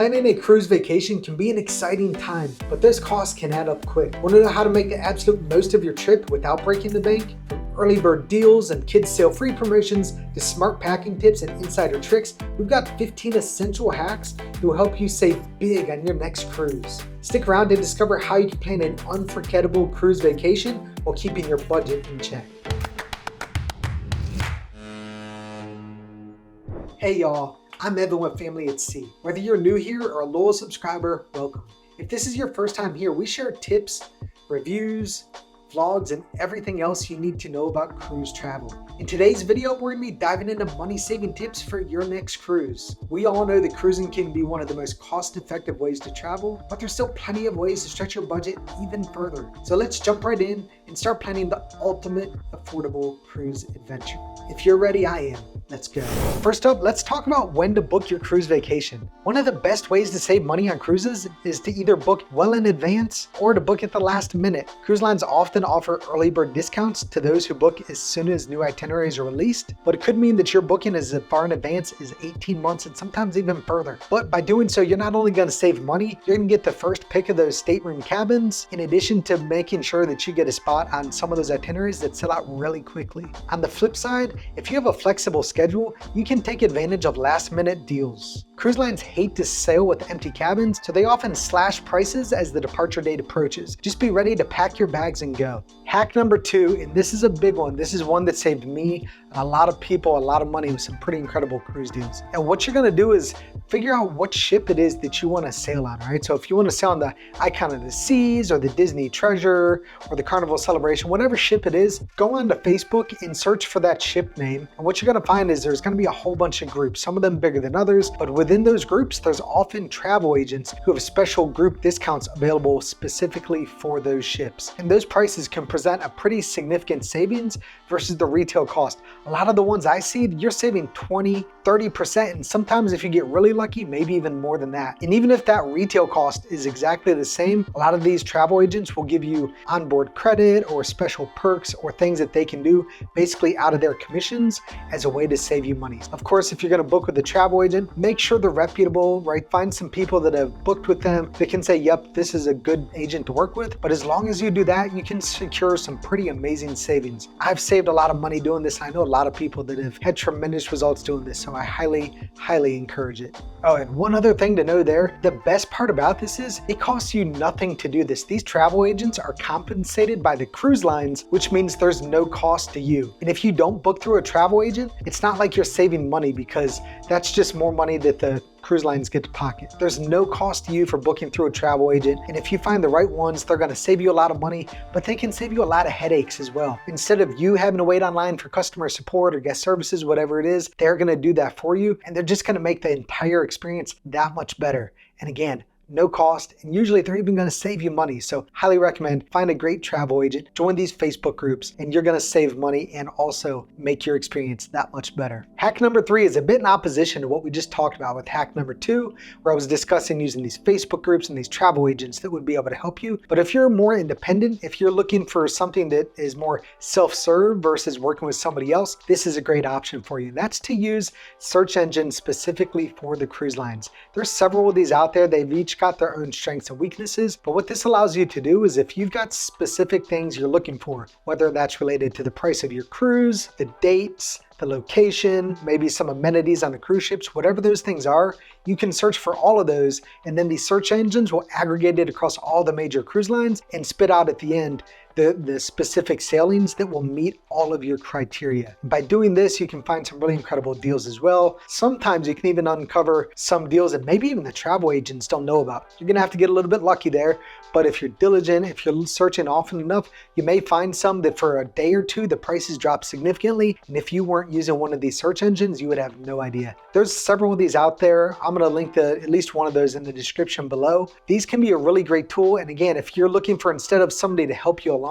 Planning a cruise vacation can be an exciting time, but those costs can add up quick. Want to know how to make the absolute most of your trip without breaking the bank? From early bird deals and kids sail free promotions to smart packing tips and insider tricks, we've got 15 essential hacks that will help you save big on your next cruise. Stick around to discover how you can plan an unforgettable cruise vacation while keeping your budget in check. Hey y'all, I'm Evan with Family at Sea. Whether you're new here or a loyal subscriber, welcome. If this is your first time here, we share tips, reviews, vlogs, and everything else you need to know about cruise travel. In today's video, we're going to be diving into money-saving tips for your next cruise. We all know that cruising can be one of the most cost-effective ways to travel, but there's still plenty of ways to stretch your budget even further. So let's jump right in and start planning the ultimate affordable cruise adventure. If you're ready, I am. Let's go. First up, let's talk about when to book your cruise vacation. One of the best ways to save money on cruises is to either book well in advance or to book at the last minute. Cruise lines often offer early bird discounts to those who book as soon as new itineraries are released, but it could mean that you're booking as far in advance as 18 months and sometimes even further. But by doing so, you're not only going to save money, you're going to get the first pick of those stateroom cabins, in addition to making sure that you get a spot on some of those itineraries that sell out really quickly. On the flip side, if you have a flexible schedule, you can take advantage of last-minute deals. Cruise lines hate to sail with empty cabins, so they often slash prices as the departure date approaches. Just be ready to pack your bags and go. Hack number 2, and this is a big one. This is one that saved me and a lot of people a lot of money with some pretty incredible cruise deals. And what you're gonna do is figure out what ship it is that you wanna sail on, right? So if you wanna sail on the Icon of the Seas or the Disney Treasure or the Carnival Celebration, whatever ship it is, go onto Facebook and search for that ship name. And what you're gonna find is there's gonna be a whole bunch of groups, some of them bigger than others, but within those groups, there's often travel agents who have special group discounts available specifically for those ships. And those prices can present a pretty significant savings versus the retail cost. A lot of the ones I see, you're saving 20, 30%, and sometimes if you get really lucky, maybe even more than that. And even if that retail cost is exactly the same, a lot of these travel agents will give you onboard credit or special perks or things that they can do basically out of their commissions as a way to save you money. Of course, if you're gonna book with a travel agent, make sure they're reputable, right? Find some people that have booked with them that can say, yep, this is a good agent to work with. But as long as you do that, you can secure some pretty amazing savings. I've saved a lot of money doing this. I know a lot of people that have had tremendous results doing this, so I highly encourage it. Oh, and one other thing to know there, the best part about this is it costs you nothing to do this. These travel agents are compensated by the cruise lines, which means there's no cost to you. And if you don't book through a travel agent, it's not like you're saving money because that's just more money that the cruise lines get to pocket. There's no cost to you for booking through a travel agent, and if you find the right ones, they're going to save you a lot of money, but they can save you a lot of headaches as well. Instead of you having to wait online for customer support or guest services, whatever it is, they're going to do that for you, and they're just going to make the entire experience that much better. And again, no cost, and usually they're even gonna save you money. So highly recommend, find a great travel agent, join these Facebook groups, and you're gonna save money and also make your experience that much better. Hack number 3 is a bit in opposition to what we just talked about with hack number 2, where I was discussing using these Facebook groups and these travel agents that would be able to help you. But if you're more independent, if you're looking for something that is more self-serve versus working with somebody else, this is a great option for you. That's to use search engines specifically for the cruise lines. There's several of these out there. They've each got their own strengths and weaknesses, but what this allows you to do is if you've got specific things you're looking for, whether that's related to the price of your cruise, the dates, the location, maybe some amenities on the cruise ships, whatever those things are, you can search for all of those, and then these search engines will aggregate it across all the major cruise lines and spit out at the end the specific sailings that will meet all of your criteria. By doing this, you can find some really incredible deals as well. Sometimes you can even uncover some deals that maybe even the travel agents don't know about. You're gonna have to get a little bit lucky there, but if you're diligent, if you're searching often enough, you may find some that for a day or two, the prices drop significantly. And if you weren't using one of these search engines, you would have no idea. There's several of these out there. I'm gonna link at least one of those in the description below. These can be a really great tool. And again, if you're looking for, instead of somebody to help you along,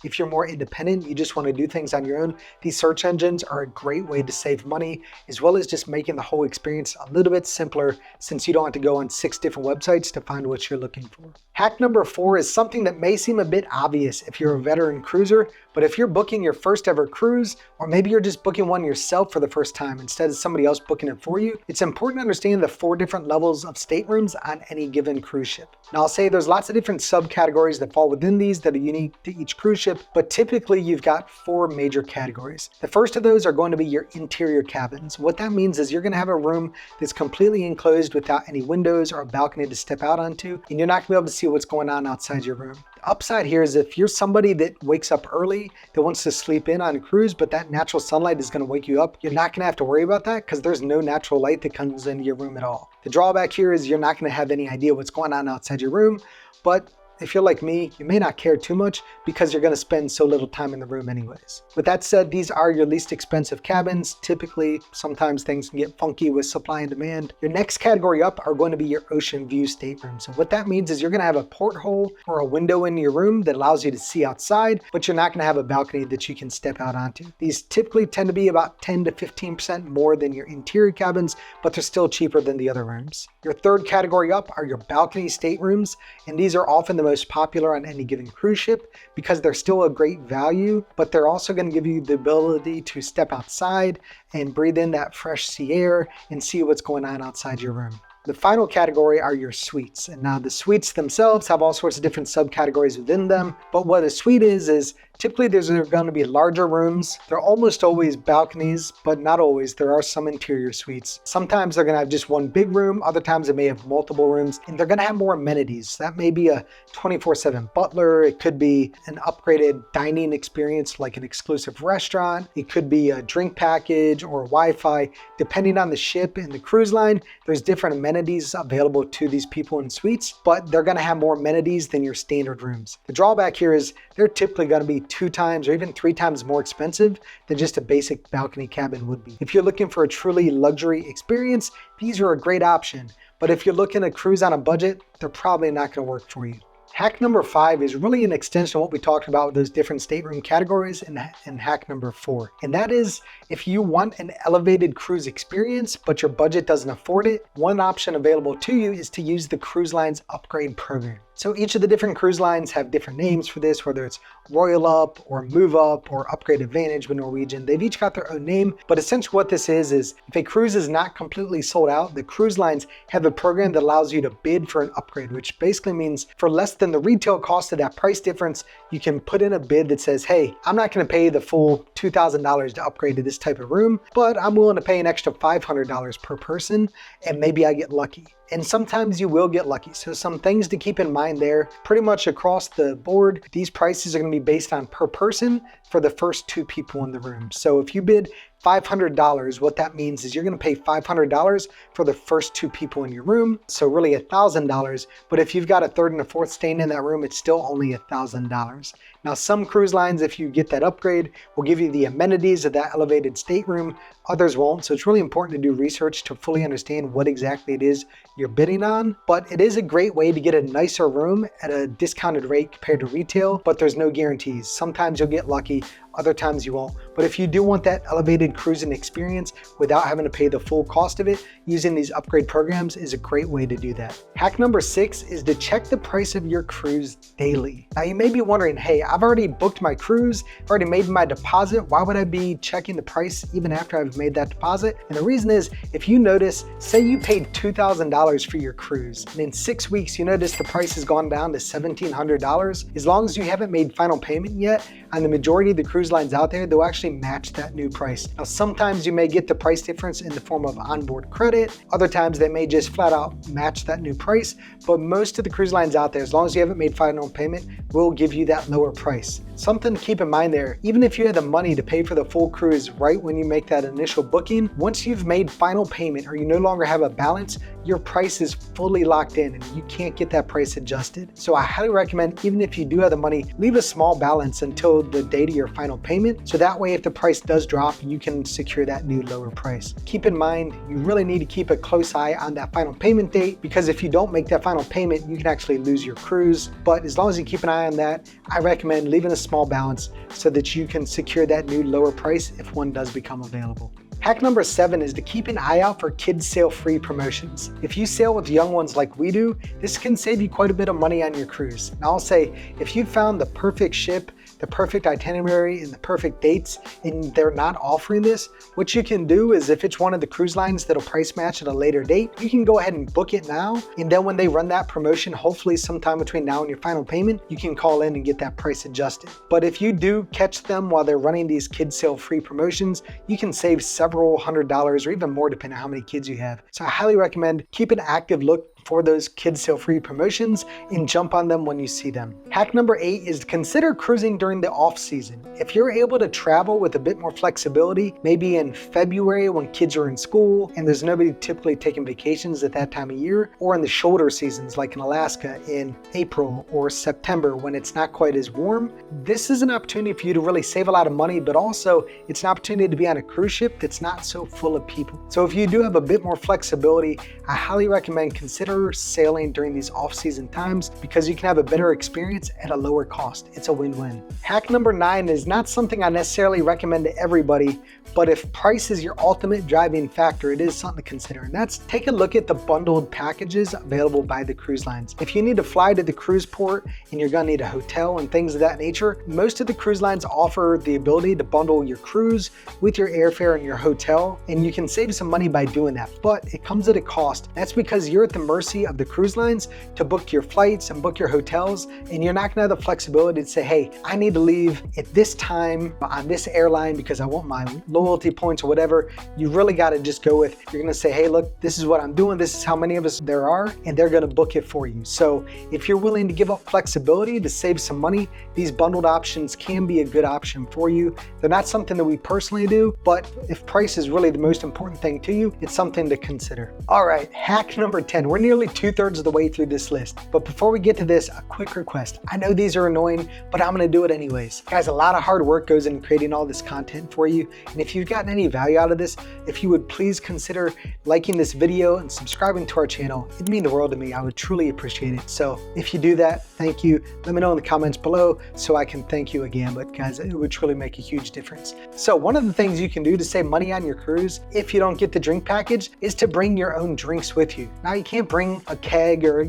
if you're more independent, you just want to do things on your own, these search engines are a great way to save money, as well as just making the whole experience a little bit simpler since you don't have to go on 6 different websites to find what you're looking for. Hack number 4 is something that may seem a bit obvious if you're a veteran cruiser, But if you're booking your first ever cruise, or maybe you're just booking one yourself for the first time instead of somebody else booking it for you, it's important to understand the 4 different levels of staterooms on any given cruise ship. Now I'll say there's lots of different subcategories that fall within these that are unique to each cruise ship, but typically you've got 4 major categories. The first of those are going to be your interior cabins. What that means is you're going to have a room that's completely enclosed without any windows or a balcony to step out onto, and you're not going to be able to see what's going on outside your room. The upside here is if you're somebody that wakes up early, that wants to sleep in on a cruise, but that natural sunlight is going to wake you up, you're not going to have to worry about that because there's no natural light that comes into your room at all. The drawback here is you're not going to have any idea what's going on outside your room, but if you're like me, you may not care too much because you're going to spend so little time in the room anyways. With that said, these are your least expensive cabins. Typically, sometimes things can get funky with supply and demand. Your next category up are going to be your ocean view staterooms. So what that means is you're going to have a porthole or a window in your room that allows you to see outside, but you're not going to have a balcony that you can step out onto. These typically tend to be about 10 to 15% more than your interior cabins, but they're still cheaper than the other rooms. Your third category up are your balcony staterooms, and these are often the most popular on any given cruise ship because they're still a great value, but they're also going to give you the ability to step outside and breathe in that fresh sea air and see what's going on outside your room. The final category are your suites. And now the suites themselves have all sorts of different subcategories within them. But what a suite is typically there's going to be larger rooms. They're almost always balconies, but not always. There are some interior suites. Sometimes they're going to have just one big room. Other times they may have multiple rooms, and they're going to have more amenities. That may be a 24/7 butler. It could be an upgraded dining experience like an exclusive restaurant. It could be a drink package or Wi-Fi. Depending on the ship and the cruise line, there's different amenities available to these people in suites, but they're going to have more amenities than your standard rooms. The drawback here is they're typically going to be 2 times or even 3 times more expensive than just a basic balcony cabin would be. If you're looking for a truly luxury experience, these are a great option. But if you're looking to cruise on a budget, they're probably not going to work for you. Hack number 5 is really an extension of what we talked about with those different stateroom categories in hack number 4. And that is, if you want an elevated cruise experience, but your budget doesn't afford it, one option available to you is to use the cruise line's upgrade program. So each of the different cruise lines have different names for this, whether it's Royal Up or Move Up or Upgrade Advantage with Norwegian. They've each got their own name, but essentially what this is if a cruise is not completely sold out, the cruise lines have a program that allows you to bid for an upgrade, which basically means for less than the retail cost of that price difference, you can put in a bid that says, hey, I'm not going to pay the full $2,000 to upgrade to this type of room, but I'm willing to pay an extra $500 per person, and maybe I get lucky. And sometimes you will get lucky. So some things to keep in mind there. Pretty much across the board, these prices are going to be based on per person for the first 2 people in the room. So if you bid $500, what that means is you're going to pay $500 for the first 2 people in your room. So really $1,000. But if you've got a third and a fourth staying in that room, it's still only $1,000. Now, some cruise lines, if you get that upgrade, will give you the amenities of that elevated stateroom. Others won't. So it's really important to do research to fully understand what exactly it is you're bidding on. But it is a great way to get a nicer room at a discounted rate compared to retail, but there's no guarantees. Sometimes you'll get lucky, other times you won't. But if you do want that elevated cruising experience without having to pay the full cost of it, using these upgrade programs is a great way to do that. Hack number 6 is to check the price of your cruise daily. Now you may be wondering, hey, I've already booked my cruise, I've already made my deposit. Why would I be checking the price even after I've made that deposit? And the reason is, if you notice, say you paid $2,000 for your cruise, and in 6 weeks you notice the price has gone down to $1,700, as long as you haven't made final payment yet, on the majority of the cruise lines out there, they'll actually match that new price. Now, sometimes you may get the price difference in the form of onboard credit. Other times they may just flat out match that new price. But most of the cruise lines out there, as long as you haven't made final payment, will give you that lower price. Something to keep in mind there, even if you had the money to pay for the full cruise right when you make that initial booking, once you've made final payment or you no longer have a balance, your price is fully locked in and you can't get that price adjusted. So I highly recommend, even if you do have the money, leave a small balance until the date of your final payment. So that way, if the price does drop, you can secure that new lower price. Keep in mind, you really need to keep a close eye on that final payment date, because if you don't make that final payment, you can actually lose your cruise. But as long as you keep an eye on that, I recommend leaving a small balance so that you can secure that new lower price if one does become available. Hack number 7 is to keep an eye out for kids sail free promotions. If you sail with young ones like we do, this can save you quite a bit of money on your cruise. And I'll say, if you found the perfect ship the perfect itinerary and the perfect dates and they're not offering this, what you can do is if it's one of the cruise lines that'll price match at a later date, you can go ahead and book it now. And then when they run that promotion, hopefully sometime between now and your final payment, you can call in and get that price adjusted. But if you do catch them while they're running these kids sale free promotions, you can save several $100s or even more depending on how many kids you have. So I highly recommend keep an active look for those kids sale free promotions and jump on them when you see them. Hack number 8 is to consider cruising during the off season. If you're able to travel with a bit more flexibility, maybe in February when kids are in school and there's nobody typically taking vacations at that time of year, or in the shoulder seasons like in Alaska in April or September when it's not quite as warm, this is an opportunity for you to really save a lot of money, but also it's an opportunity to be on a cruise ship that's not so full of people. So if you do have a bit more flexibility, I highly recommend consider sailing during these off-season times because you can have a better experience at a lower cost. It's a win-win. Hack number 9 is not something I necessarily recommend to everybody, but if price is your ultimate driving factor, it is something to consider. And that's take a look at the bundled packages available by the cruise lines. If you need to fly to the cruise port and you're gonna need a hotel and things of that nature, most of the cruise lines offer the ability to bundle your cruise with your airfare and your hotel, and you can save some money by doing that, but it comes at a cost. That's because you're at the mercy of the cruise lines to book your flights and book your hotels, and you're not gonna have the flexibility to say, hey, I need to leave at this time on this airline because I want my loyalty points or whatever. You really gotta just go with, you're gonna say, hey, look, this is what I'm doing, this is how many of us there are, and they're gonna book it for you. So if you're willing to give up flexibility to save some money, these bundled options can be a good option for you. They're not something that we personally do, but if price is really the most important thing to you, it's something to consider. All right, hack number 10. We're nearly 2/3 of the way through this list. But before we get to this, a quick request. I know these are annoying, but I'm gonna do it anyways. Guys, a lot of hard work goes into creating all this content for you. And if you've gotten any value out of this, if you would please consider liking this video and subscribing to our channel. It'd mean the world to me. I would truly appreciate it. So if you do that, thank you. Let me know in the comments below so I can thank you again. But guys, it would truly make a huge difference. So one of the things you can do to save money on your cruise, if you don't get the drink package, is to bring your own drinks with you. Now you can't bring a keg or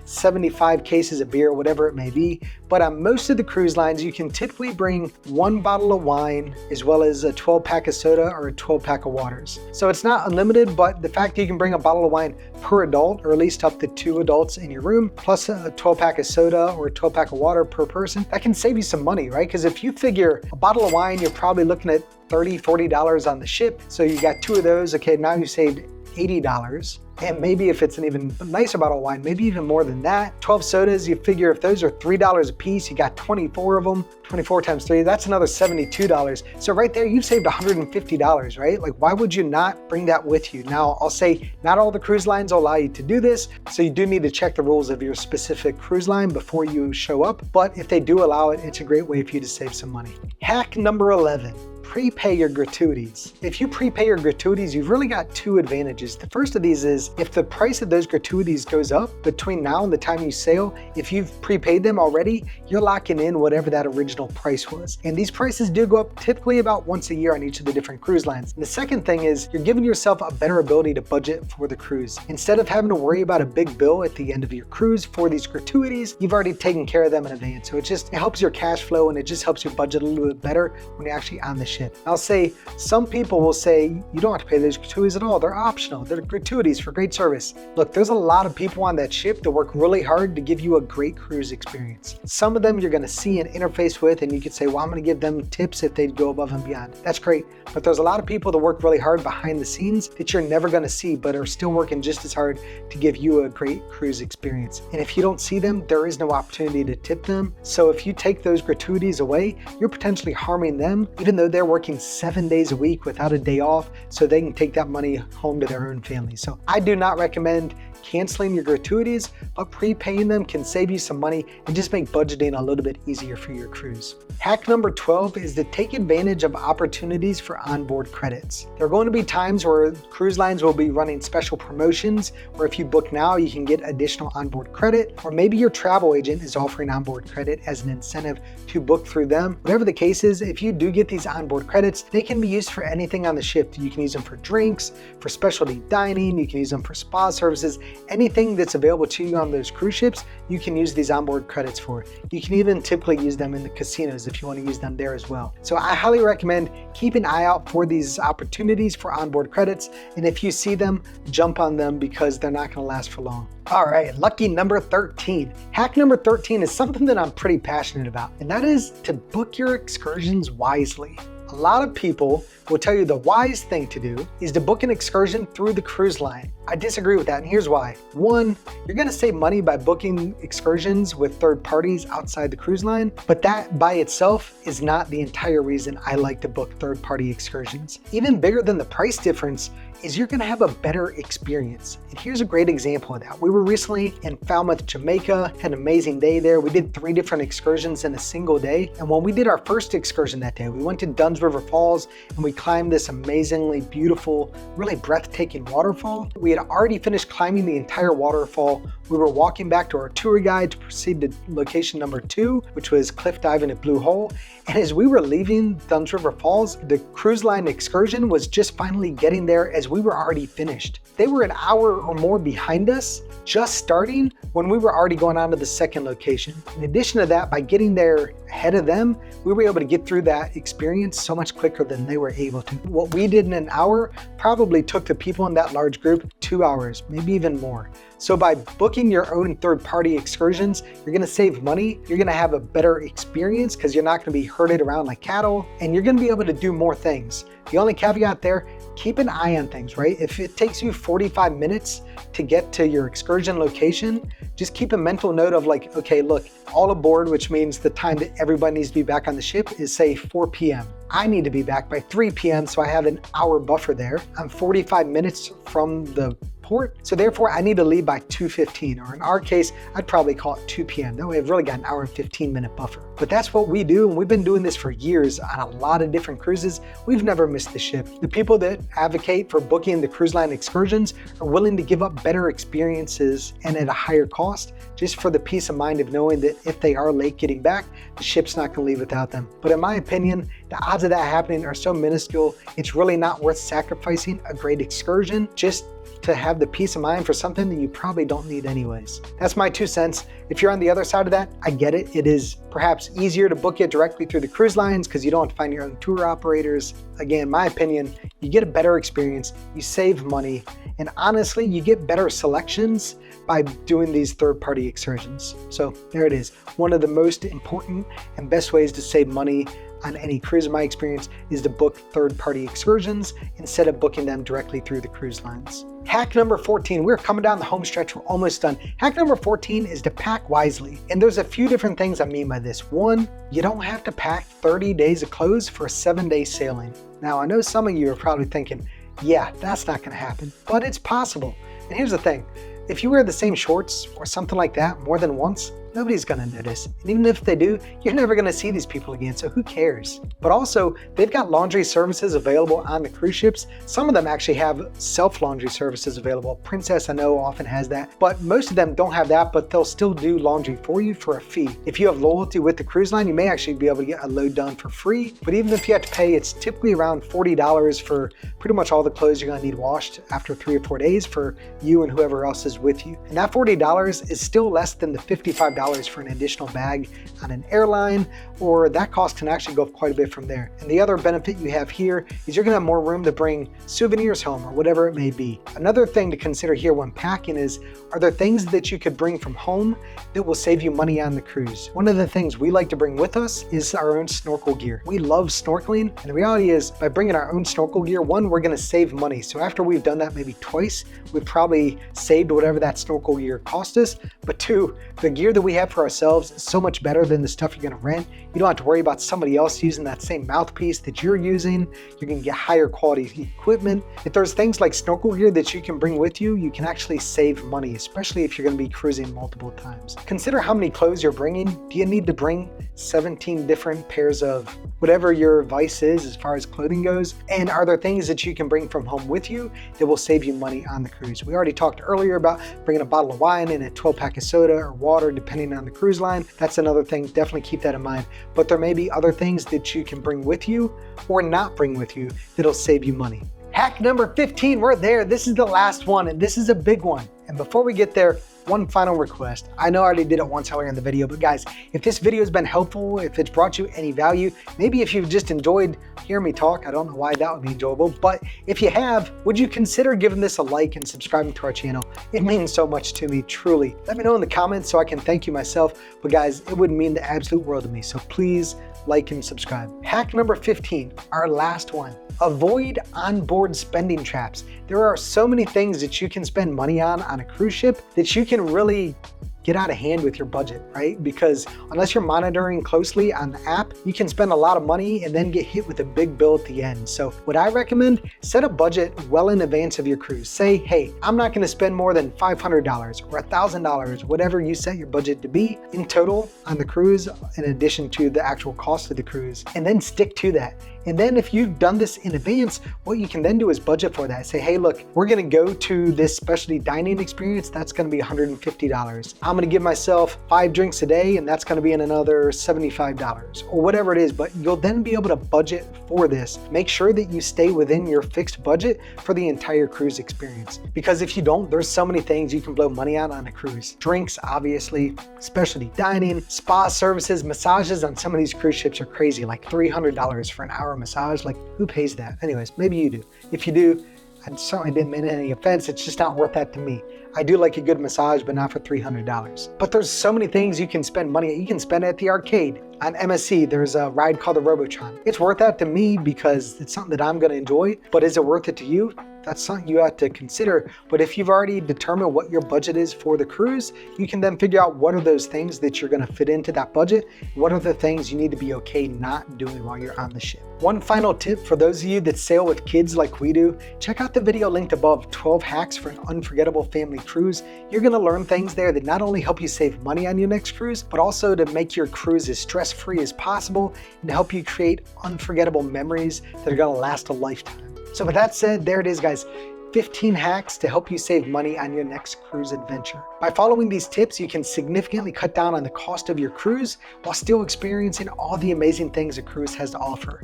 75 cases of beer, whatever it may be, but on most of the cruise lines you can typically bring 1 bottle of wine as well as a 12-pack of soda or a 12-pack of waters. So it's not unlimited, but the fact that you can bring a bottle of wine per adult, or at least up to 2 adults in your room, plus a 12-pack of soda or a 12-pack of water per person, that can save you some money, right? Because if you figure a bottle of wine, you're probably looking at $30, $40 on the ship. So you got 2 of those, okay, now you saved $80. And maybe if it's an even nicer bottle of wine, maybe even more than that. 12 sodas, you figure if those are $3 a piece, you got 24 of them, 24 times 3, that's another $72. So right there, you've saved $150, right? Like, why would you not bring that with you? Now, I'll say not all the cruise lines will allow you to do this, so you do need to check the rules of your specific cruise line before you show up. But if they do allow it, it's a great way for you to save some money. Hack number 11. Prepay your gratuities. If you prepay your gratuities, you've really got 2 advantages. The first of these is if the price of those gratuities goes up between now and the time you sail, if you've prepaid them already, you're locking in whatever that original price was. And these prices do go up typically about once a year on each of the different cruise lines. And the second thing is you're giving yourself a better ability to budget for the cruise. Instead of having to worry about a big bill at the end of your cruise for these gratuities, you've already taken care of them in advance. So it helps your cash flow, and it just helps you budget a little bit better when you're actually on the ship. I'll say some people will say you don't have to pay those gratuities at all. They're optional. They're gratuities for great service. Look, there's a lot of people on that ship that work really hard to give you a great cruise experience. Some of them you're going to see and interface with, and you could say, well, I'm going to give them tips if they go above and beyond. That's great. But there's a lot of people that work really hard behind the scenes that you're never going to see, but are still working just as hard to give you a great cruise experience. And if you don't see them, there is no opportunity to tip them. So if you take those gratuities away, you're potentially harming them, even though they're working 7 days a week without a day off, so they can take that money home to their own family. So I do not recommend canceling your gratuities, but prepaying them can save you some money and just make budgeting a little bit easier for your cruise. Hack number 12 is to take advantage of opportunities for onboard credits. There are going to be times where cruise lines will be running special promotions where if you book now, you can get additional onboard credit, or maybe your travel agent is offering onboard credit as an incentive to book through them. Whatever the case is, if you do get these onboard credits, they can be used for anything on the ship. You can use them for drinks, for specialty dining, you can use them for spa services, anything that's available to you on those cruise ships, you can use these onboard credits for. You can even typically use them in the casinos if you want to use them there as well. So I highly recommend keep an eye out for these opportunities for onboard credits. And if you see them, jump on them because they're not going to last for long. All right, lucky number 13. Hack number 13 is something that I'm pretty passionate about, and that is to book your excursions wisely. A lot of people will tell you the wise thing to do is to book an excursion through the cruise line. I disagree with that, and here's why. One, you're gonna save money by booking excursions with third parties outside the cruise line, but that by itself is not the entire reason I like to book third party excursions. Even bigger than the price difference is you're gonna have a better experience. And here's a great example of that. We were recently in Falmouth, Jamaica, had an amazing day there. We did 3 different excursions in a single day. And when we did our first excursion that day, we went to Dunn's River Falls and we climbed this amazingly beautiful, really breathtaking waterfall. We had already finished climbing the entire waterfall. We were walking back to our tour guide to proceed to location number 2, which was cliff diving at Blue Hole. And as we were leaving Dunn's River Falls, the cruise line excursion was just finally getting there as we were already finished. They were an hour or more behind us, just starting, when we were already going on to the second location. In addition to that, by getting there ahead of them, we were able to get through that experience so much quicker than they were able to. What we did in an hour probably took the people in that large group 2 hours, maybe even more. So by booking your own third-party excursions, you're gonna save money, you're gonna have a better experience because you're not gonna be herded around like cattle, and you're gonna be able to do more things. The only caveat there, keep an eye on things, right? If it takes you 45 minutes to get to your excursion location, just keep a mental note of like, okay, look, all aboard, which means the time that everybody needs to be back on the ship is say 4 p.m. I need to be back by 3 p.m. so I have an hour buffer there. I'm 45 minutes from the port, so therefore I need to leave by 2:15, or in our case, I'd probably call it 2 p.m. That way I've really got an hour and 15-minute buffer. But that's what we do, and we've been doing this for years on a lot of different cruises. We've never missed the ship. The people that advocate for booking the cruise line excursions are willing to give up better experiences and at a higher cost, just for the peace of mind of knowing that if they are late getting back, the ship's not gonna leave without them. But in my opinion, the odds of that happening are so minuscule, it's really not worth sacrificing a great excursion just to have the peace of mind for something that you probably don't need anyways. That's my 2 cents. If you're on the other side of that, I get it. It is perhaps easier to book it directly through the cruise lines because you don't have to find your own tour operators. Again, my opinion, you get a better experience, you save money, and honestly, you get better selections by doing these third-party excursions. So there it is. One of the most important and best ways to save money on any cruise, in my experience, is to book third-party excursions instead of booking them directly through the cruise lines. Hack number 14, we're coming down the home stretch, we're almost done. Hack number 14 is to pack wisely. And there's a few different things I mean by this. One, you don't have to pack 30 days of clothes for a 7-day sailing. Now, I know some of you are probably thinking, yeah, that's not gonna happen, but it's possible. And here's the thing, if you wear the same shorts or something like that more than once, nobody's gonna notice. And even if they do, you're never gonna see these people again, so who cares? But also, they've got laundry services available on the cruise ships. Some of them actually have self-laundry services available. Princess, I know, often has that, but most of them don't have that, but they'll still do laundry for you for a fee. If you have loyalty with the cruise line, you may actually be able to get a load done for free, but even if you have to pay, it's typically around $40 for pretty much all the clothes you're gonna need washed after 3 or 4 days for you and whoever else is with you. And that $40 is still less than the $55 for an additional bag on an airline, or that cost can actually go up quite a bit from there. And the other benefit you have here is you're gonna have more room to bring souvenirs home or whatever it may be. Another thing to consider here when packing is, are there things that you could bring from home that will save you money on the cruise? One of the things we like to bring with us is our own snorkel gear. We love snorkeling, and the reality is by bringing our own snorkel gear, one, we're gonna save money. So after we've done that maybe twice, we've probably saved whatever that snorkel gear cost us. But 2, the gear that we have for ourselves is so much better than the stuff you're gonna rent. You don't have to worry about somebody else using that same mouthpiece that you're using. You're gonna get higher quality equipment. If there's things like snorkel gear that you can bring with you, you can actually save money, especially if you're gonna be cruising multiple times. Consider how many clothes you're bringing. Do you need to bring 17 different pairs of whatever your vice is as far as clothing goes? And are there things that you can bring from home with you that will save you money on the cruise? We already talked earlier about bringing a bottle of wine and a 12-pack of soda or water, depending on the cruise line. That's another thing, definitely keep that in mind. But there may be other things that you can bring with you or not bring with you that'll save you money. Hack number 15, we're there. This is the last one, and this is a big one. And before we get there, one final request. I know I already did it once earlier in the video, but guys, if this video has been helpful, if it's brought you any value, maybe if you've just enjoyed hearing me talk, I don't know why that would be enjoyable, but if you have, would you consider giving this a like and subscribing to our channel? It means so much to me, truly. Let me know in the comments so I can thank you myself, but guys, it would mean the absolute world to me, so please like and subscribe. Hack number 15, our last one. Avoid onboard spending traps. There are so many things that you can spend money on a cruise ship that you can really get out of hand with your budget, right? Because unless you're monitoring closely on the app, you can spend a lot of money and then get hit with a big bill at the end. So what I recommend, set a budget well in advance of your cruise. Say, hey, I'm not gonna spend more than $500 or $1,000, whatever you set your budget to be in total on the cruise, in addition to the actual cost of the cruise, and then stick to that. And then if you've done this in advance, what you can then do is budget for that. Say, hey, look, we're gonna go to this specialty dining experience. That's gonna be $150. I'm gonna give myself 5 drinks a day, and that's gonna be in another $75 or whatever it is. But you'll then be able to budget for this. Make sure that you stay within your fixed budget for the entire cruise experience. Because if you don't, there's so many things you can blow money on a cruise. Drinks, obviously, specialty dining, spa services, massages on some of these cruise ships are crazy, like $300 for an hour massage. Like, who pays that? Anyways, maybe you do. If you do, I certainly didn't mean any offense. It's just not worth that to me. I do like a good massage, but not for $300. But there's so many things you can spend money. You can spend at the arcade. On MSC, there's a ride called the Robotron. It's worth that to me because it's something that I'm gonna enjoy, but is it worth it to you? That's something you have to consider. But if you've already determined what your budget is for the cruise, you can then figure out what are those things that you're gonna fit into that budget. What are the things you need to be okay not doing while you're on the ship? One final tip for those of you that sail with kids like we do, check out the video linked above, 12 hacks for an unforgettable family cruise. You're gonna learn things there that not only help you save money on your next cruise, but also to make your cruise as stress-free as possible and to help you create unforgettable memories that are gonna last a lifetime. So with that said, there it is, guys. 15 hacks to help you save money on your next cruise adventure. By following these tips, you can significantly cut down on the cost of your cruise while still experiencing all the amazing things a cruise has to offer.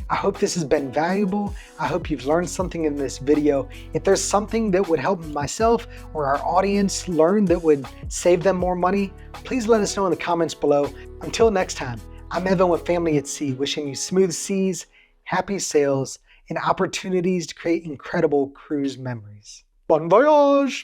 I hope this has been valuable. I hope you've learned something in this video. If there's something that would help myself or our audience learn that would save them more money, please let us know in the comments below. Until next time, I'm Evan with Family at Sea, wishing you smooth seas, happy sails, and opportunities to create incredible cruise memories. Bon voyage!